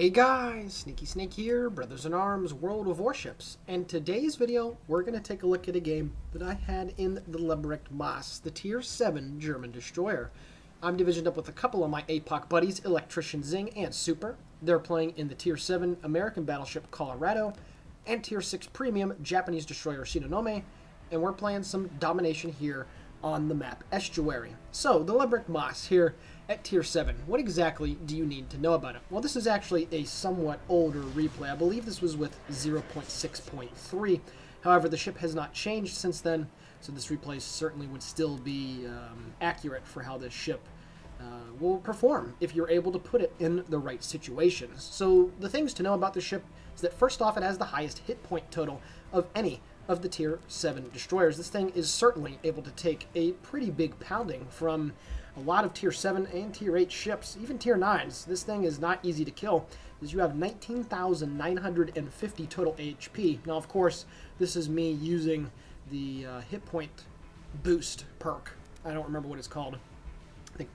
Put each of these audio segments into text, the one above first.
Hey guys, Sneaky Snake here, Brothers in Arms, World of Warships, and today's video we're going to take a look at a game that I had in the Leberecht Maass, the Tier 7 German destroyer. I'm divisioned up with a couple of my APOC buddies, Electrician Zing and Super. They're playing in the Tier 7 American battleship Colorado and Tier 6 Premium Japanese destroyer Shinonome, and we're playing some domination here on the map Estuary. So, the Leberecht Maass here at Tier 7. What exactly do you need to know about it? Well, this is actually a somewhat older replay. I believe this was with 0.6.3. However, the ship has not changed since then, so this replay certainly would still be accurate for how this ship will perform if you're able to put it in the right situations. So, the things to know about the ship is that first off, it has the highest hit point total of any of the Tier 7 destroyers. This thing is certainly able to take a pretty big pounding from a lot of Tier 7 and Tier 8 ships, even Tier 9s. This thing is not easy to kill, as you have 19,950 total HP. Now, of course, this is me using the hit point boost perk. I don't remember what it's called. I think,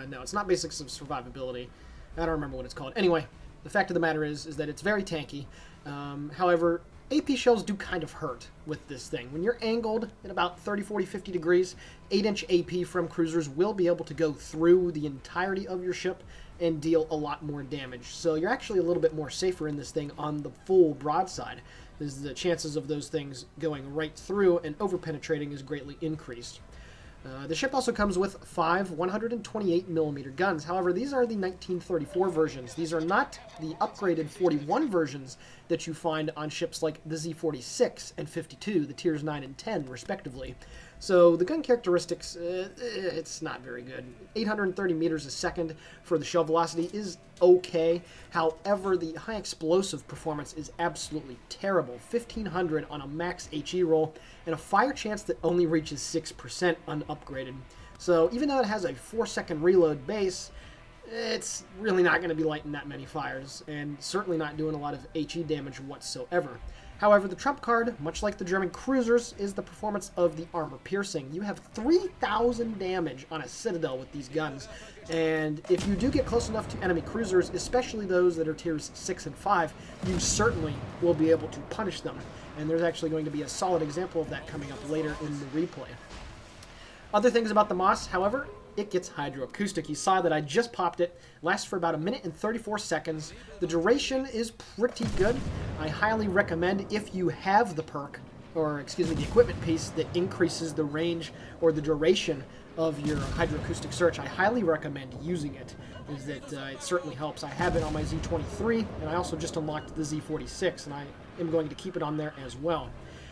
no, it's not Basics of Survivability. I don't remember what it's called. Anyway, the fact of the matter is that it's very tanky. However, AP shells do kind of hurt with this thing. When you're angled at about 30, 40, 50 degrees, 8-inch AP from cruisers will be able to go through the entirety of your ship and deal a lot more damage. So you're actually a little bit more safer in this thing on the full broadside, as the chances of those things going right through and over-penetrating is greatly increased. The ship also comes with 5 128mm guns. However, these are the 1934 versions. These are not the upgraded 41 versions that you find on ships like the Z46 and 52, the Tiers 9 and 10, respectively. So the gun characteristics, it's not very good. 830 meters a second for the shell velocity is okay. However, the high explosive performance is absolutely terrible. 1,500 on a max HE roll, and a fire chance that only reaches 6% unupgraded. So even though it has a 4-second reload base, it's really not going to be lighting that many fires, and certainly not doing a lot of HE damage whatsoever. However, the trump card, much like the German cruisers, is the performance of the armor piercing. You have 3,000 damage on a citadel with these guns, and if you do get close enough to enemy cruisers, especially those that are tiers 6 and 5, you certainly will be able to punish them. And there's actually going to be a solid example of that coming up later in the replay. Other things about the Maass, however, it gets hydroacoustic. You saw that I just popped it. Lasts for about 1 minute and 34 seconds. The duration is pretty good. I highly recommend, if you have the perk, or excuse me, the equipment piece that increases the range or the duration of your hydroacoustic search, I highly recommend using it. Is that it certainly helps. I have it on my Z23, and I also just unlocked the Z46, and I am going to keep it on there as well.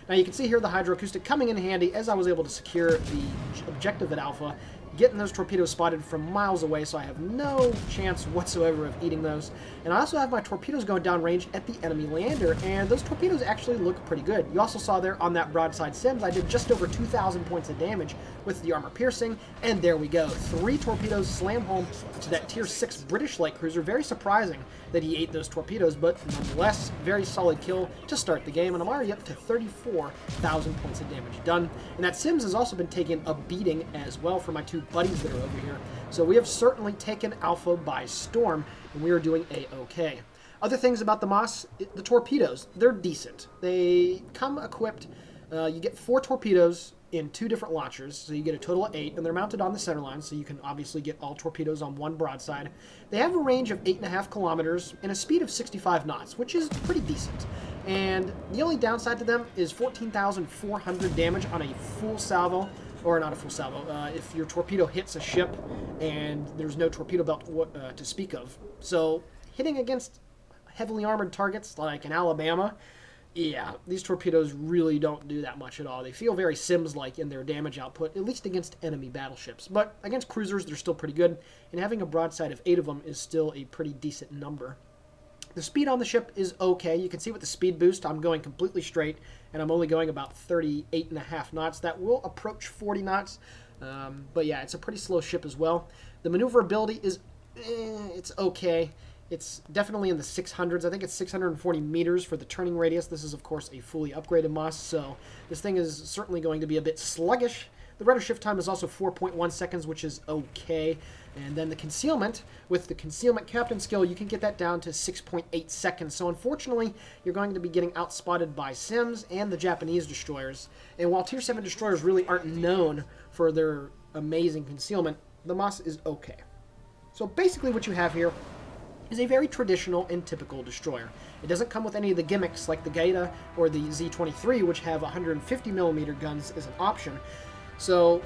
Now you can see here the hydroacoustic coming in handy as I was able to secure the objective at Alpha, getting those torpedoes spotted from miles away, so I have no chance whatsoever of eating those. And I also have my torpedoes going downrange at the enemy lander, and those torpedoes actually look pretty good. You also saw there on that broadside sims, I did just over 2,000 points of damage with the armor piercing, and there we go. 3 torpedoes slam home to that Tier 6 British light cruiser. Very surprising that he ate those torpedoes, but nonetheless, very solid kill to start the game, and I'm already up to 34,000 points of damage done. And that sims has also been taking a beating as well for my 2 buddies that are over here. So we have certainly taken Alpha by storm, and we are doing A-okay. Other things about the Maass, the torpedoes, they're decent. They come equipped, you get 4 torpedoes in 2 different launchers, so you get a total of 8, and they're mounted on the center line, so you can obviously get all torpedoes on one broadside. They have a range of 8.5 kilometers and a speed of 65 knots, which is pretty decent. And the only downside to them is 14,400 damage on a full salvo, or not a full salvo, if your torpedo hits a ship and there's no torpedo belt to speak of. So hitting against heavily armored targets like in Alabama, yeah, these torpedoes really don't do that much at all. They feel very Sims-like in their damage output, at least against enemy battleships. But against cruisers, they're still pretty good, and having a broadside of 8 of them is still a pretty decent number. The speed on the ship is okay. You can see with the speed boost, I'm going completely straight, and I'm only going about 38.5 knots. That will approach 40 knots, but yeah, it's a pretty slow ship as well. The maneuverability is, it's okay. It's definitely in the 600s. I think it's 640 meters for the turning radius. This is, of course, a fully upgraded Maass, so this thing is certainly going to be a bit sluggish. The rudder shift time is also 4.1 seconds, which is okay. And then the concealment, with the concealment captain skill, you can get that down to 6.8 seconds. So unfortunately, you're going to be getting outspotted by Sims and the Japanese destroyers. And while Tier 7 destroyers really aren't known for their amazing concealment, the Maass is okay. So basically what you have here is a very traditional and typical destroyer. It doesn't come with any of the gimmicks like the Gaeta or the Z-23, which have 150mm guns as an option. So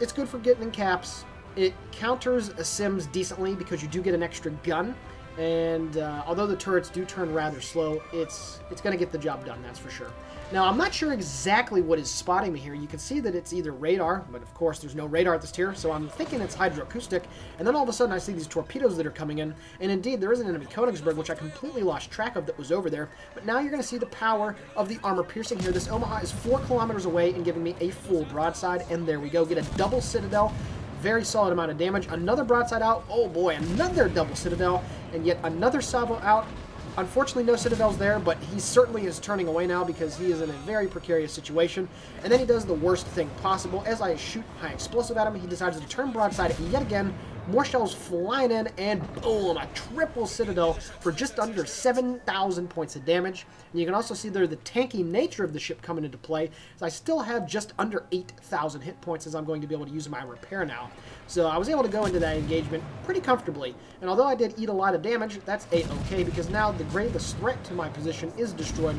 it's good for getting in caps. It counters a Sims decently because you do get an extra gun, and although the turrets do turn rather slow, it's going to get the job done, that's for sure. Now, I'm not sure exactly what is spotting me here. You can see that it's either radar, but of course there's no radar at this tier, so I'm thinking it's hydroacoustic, and then all of a sudden I see these torpedoes that are coming in, and indeed there is an enemy Königsberg, which I completely lost track of that was over there, but now you're going to see the power of the armor piercing here. This Omaha is 4 kilometers away and giving me a full broadside, and there we go, get a double citadel. Very solid amount of damage. Another broadside out. Oh boy, another double citadel, and yet another salvo out. Unfortunately, no citadels there, but he certainly is turning away now because he is in a very precarious situation. And then he does the worst thing possible. As I shoot high explosive at him, he decides to turn broadside yet again. More shells flying in, and boom, a triple citadel for just under 7,000 points of damage. And you can also see there the tanky nature of the ship coming into play, as I still have just under 8,000 hit points as I'm going to be able to use my repair now. So I was able to go into that engagement pretty comfortably. And although I did eat a lot of damage, that's a-okay, because now the gravest threat to my position is destroyed,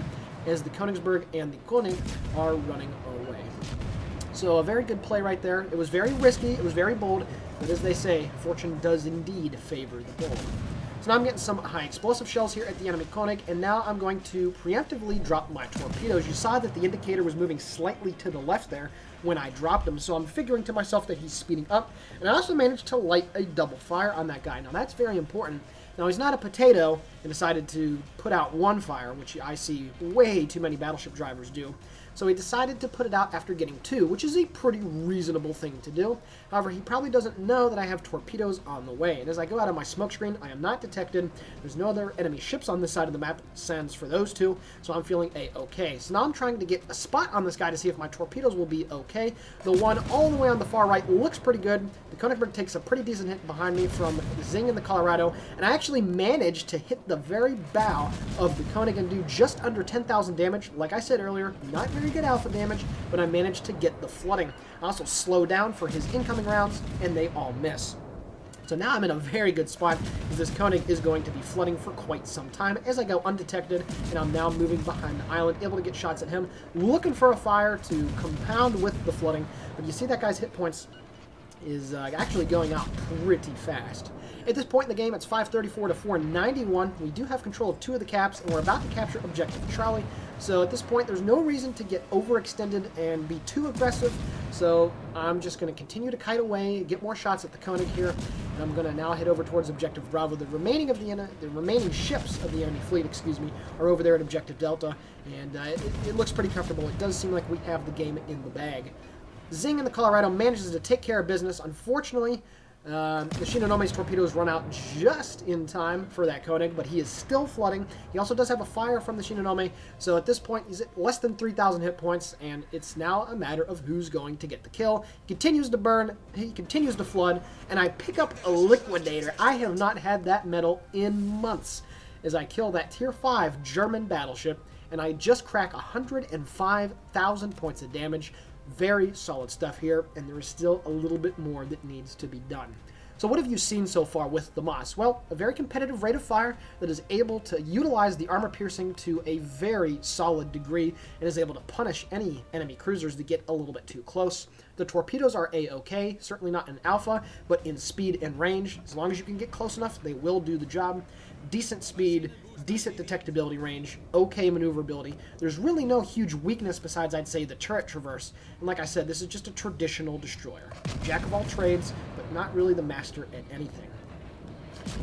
as the Königsberg and the König are running away. So a very good play right there. It was very risky, it was very bold, but as they say, fortune does indeed favor the bold. So now I'm getting some high explosive shells here at the enemy König, and now I'm going to preemptively drop my torpedoes. You saw that the indicator was moving slightly to the left there when I dropped him, so I'm figuring to myself that he's speeding up, and I also managed to light a double fire on that guy. Now that's very important. Now he's not a potato and decided to put out one fire, which I see way too many battleship drivers do. So he decided to put it out after getting 2, which is a pretty reasonable thing to do. However, he probably doesn't know that I have torpedoes on the way. And as I go out of my smoke screen, I am not detected. There's no other enemy ships on this side of the map, sans for those 2, so I'm feeling a-okay. So now I'm trying to get a spot on this guy to see if my torpedoes will be okay. The one all the way on the far right looks pretty good. The Königsberg takes a pretty decent hit behind me from Zing in the Colorado, and I actually managed to hit the very bow of the König and do just under 10,000 damage. Like I said earlier, not very good alpha damage, but I managed to get the flooding. I also slow down for his incoming rounds, and they all miss. So now I'm in a very good spot, because this König is going to be flooding for quite some time as I go undetected, and I'm now moving behind the island, able to get shots at him, looking for a fire to compound with the flooding. But you see that guy's hit points is actually going out pretty fast. At this point in the game, it's 534 to 491. We do have control of 2 of the caps, and we're about to capture objective Charlie. So at this point, there's no reason to get overextended and be too aggressive. So I'm just going to continue to kite away, get more shots at the König here, and I'm going to now head over towards objective Bravo. The remaining ships of the enemy fleet, are over there at objective Delta, and it looks pretty comfortable. It does seem like we have the game in the bag. Zing in the Colorado manages to take care of business. Unfortunately, the Shinonome's torpedoes run out just in time for that König, but he is still flooding. He also does have a fire from the Shinonome, so at this point he's at less than 3,000 hit points, and it's now a matter of who's going to get the kill. He continues to burn, he continues to flood, and I pick up a Liquidator. I have not had that medal in months, as I kill that Tier 5 German battleship, and I just crack 105,000 points of damage. Very solid stuff here, and there is still a little bit more that needs to be done. So what have you seen so far with the Maass? Well, a very competitive rate of fire that is able to utilize the armor piercing to a very solid degree and is able to punish any enemy cruisers that get a little bit too close. The torpedoes are a-okay, certainly not in alpha, but in speed and range. As long as you can get close enough, they will do the job. Decent speed, decent detectability range, okay maneuverability. There's really no huge weakness besides, I'd say, the turret traverse. And like I said, this is just a traditional destroyer. Jack of all trades, but not really the master at anything.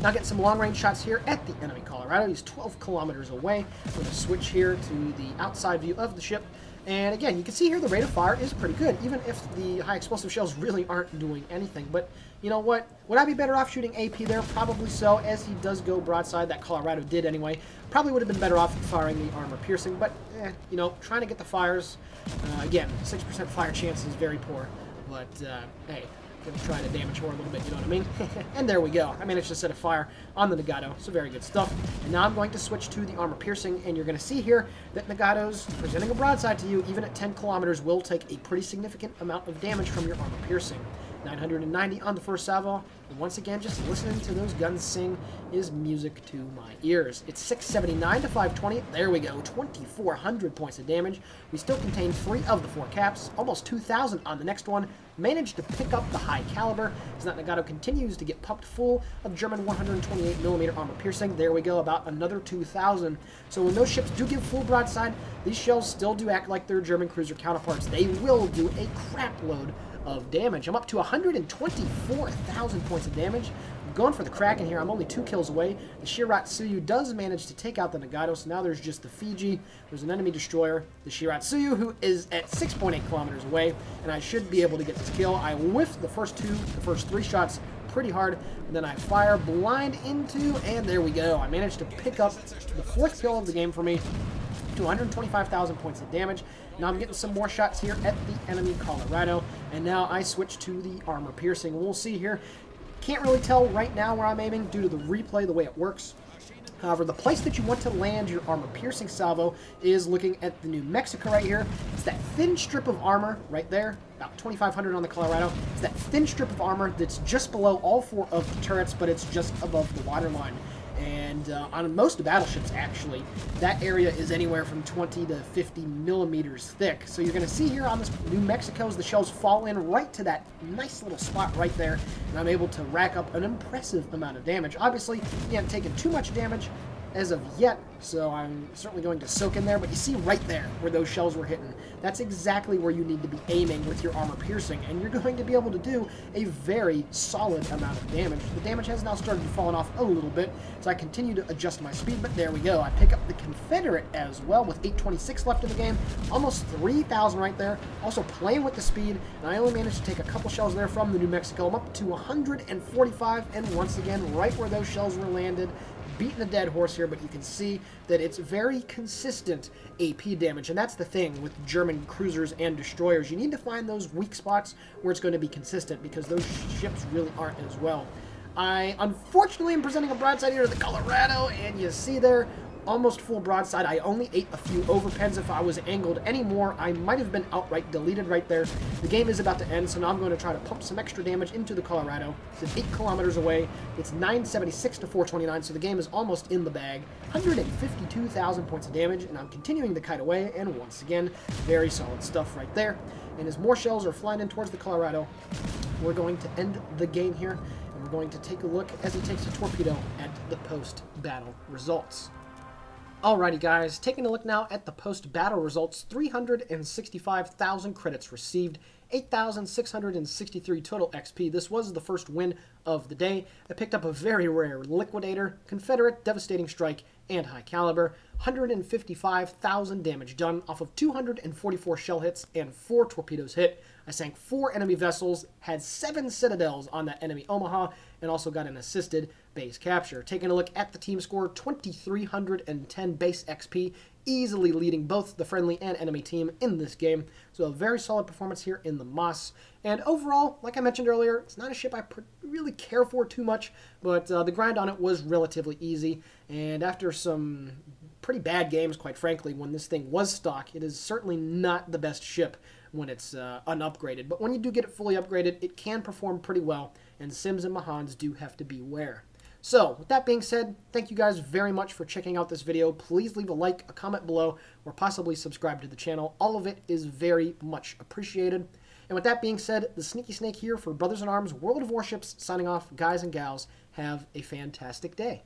Now getting some long-range shots here at the enemy Colorado. He's 12 kilometers away. I'm going to switch here to the outside view of the ship. And again, you can see here the rate of fire is pretty good, even if the high explosive shells really aren't doing anything. But you know what? Would I be better off shooting AP there? Probably so, as he does go broadside. That Colorado did anyway. Probably would have been better off firing the armor piercing, but you know, trying to get the fires, again, 6% fire chance is very poor. But, hey, gonna try to damage her a little bit, you know what I mean? And there we go. I managed to set a fire on the Nagato, so very good stuff. And now I'm going to switch to the armor piercing, and you're going to see here that Nagatos, presenting a broadside to you, even at 10 kilometers, will take a pretty significant amount of damage from your armor piercing. 990 on the first salvo, and once again, just listening to those guns sing is music to my ears. It's 679 to 520. There we go, 2,400 points of damage. We still contain 3 of the 4 caps, almost 2,000 on the next one. Managed to pick up the high caliber, as that Nagato continues to get pumped full of German 128mm armor piercing. There we go, about another 2,000. So when those ships do give full broadside, these shells still do act like their German cruiser counterparts. They will do a crap load of damage. I'm up to 124,000 points of damage. I'm going for the Kraken here. I'm only 2 kills away. The Shiratsuyu does manage to take out the Nagato, so now there's just the Fiji. There's an enemy destroyer, the Shiratsuyu, who is at 6.8 kilometers away, and I should be able to get this kill. I whiffed the first 3 shots pretty hard, and then I fire blind into, and there we go. I managed to pick up the 4th kill of the game for me, to 125,000 points of damage. Now I'm getting some more shots here at the enemy Colorado, and now I switch to the armor piercing. We'll see here. Can't really tell right now where I'm aiming due to the replay, the way it works. However, the place that you want to land your armor piercing salvo is looking at the New Mexico right here. It's that thin strip of armor right there, about 2,500 on the Colorado. It's that thin strip of armor that's just below all 4 of the turrets, but it's just above the waterline. And on most battleships, actually, that area is anywhere from 20 to 50 millimeters thick. So you're going to see here on this New Mexico's, the shells fall in right to that nice little spot right there, and I'm able to rack up an impressive amount of damage. Obviously, you haven't taken too much damage as of yet, so I'm certainly going to soak in there, but you see right there where those shells were hitting. That's exactly where you need to be aiming with your armor piercing, and you're going to be able to do a very solid amount of damage. The damage has now started to fall off a little bit, so I continue to adjust my speed, but there we go. I pick up the Confederate as well with 826 left in the game, almost 3,000 right there, also playing with the speed, and I only managed to take a couple shells there from the New Mexico. I'm up to 145, and once again, right where those shells were landed, beating a dead horse here, but you can see that it's very consistent AP damage, and that's the thing with German cruisers and destroyers. You need to find those weak spots where it's going to be consistent, because those ships really aren't as well. I unfortunately am presenting a broadside here to the Colorado, and you see there, almost full broadside. I only ate a few overpens. If I was angled any more, I might have been outright deleted right there. The game is about to end, so now I'm going to try to pump some extra damage into the Colorado. It's 8 kilometers away. It's 976 to 429, so the game is almost in the bag. 152,000 points of damage, and I'm continuing to kite away, and once again, very solid stuff right there. And as more shells are flying in towards the Colorado, we're going to end the game here, and we're going to take a look as he takes a torpedo at the post-battle results. Alrighty guys, taking a look now at the post-battle results. 365,000 credits received, 8,663 total XP. This was the first win of the day. I picked up a very rare Liquidator, Confederate, Devastating Strike, and High Caliber. 155,000 damage done off of 244 shell hits and 4 torpedoes hit. I sank 4 enemy vessels, had 7 citadels on that enemy Omaha, and also got an assisted base capture. Taking a look at the team score, 2,310 base XP, easily leading both the friendly and enemy team in this game. So a very solid performance here in the Maass. And overall, like I mentioned earlier, it's not a ship I really care for too much, but the grind on it was relatively easy. And after some pretty bad games, quite frankly, when this thing was stock, it is certainly not the best ship when it's unupgraded. But when you do get it fully upgraded, it can perform pretty well, and Sims and Mahans do have to beware. So, with that being said, thank you guys very much for checking out this video. Please leave a like, a comment below, or possibly subscribe to the channel. All of it is very much appreciated. And with that being said, the Sneaky Snake here for Brothers in Arms World of Warships, signing off. Guys and gals, have a fantastic day.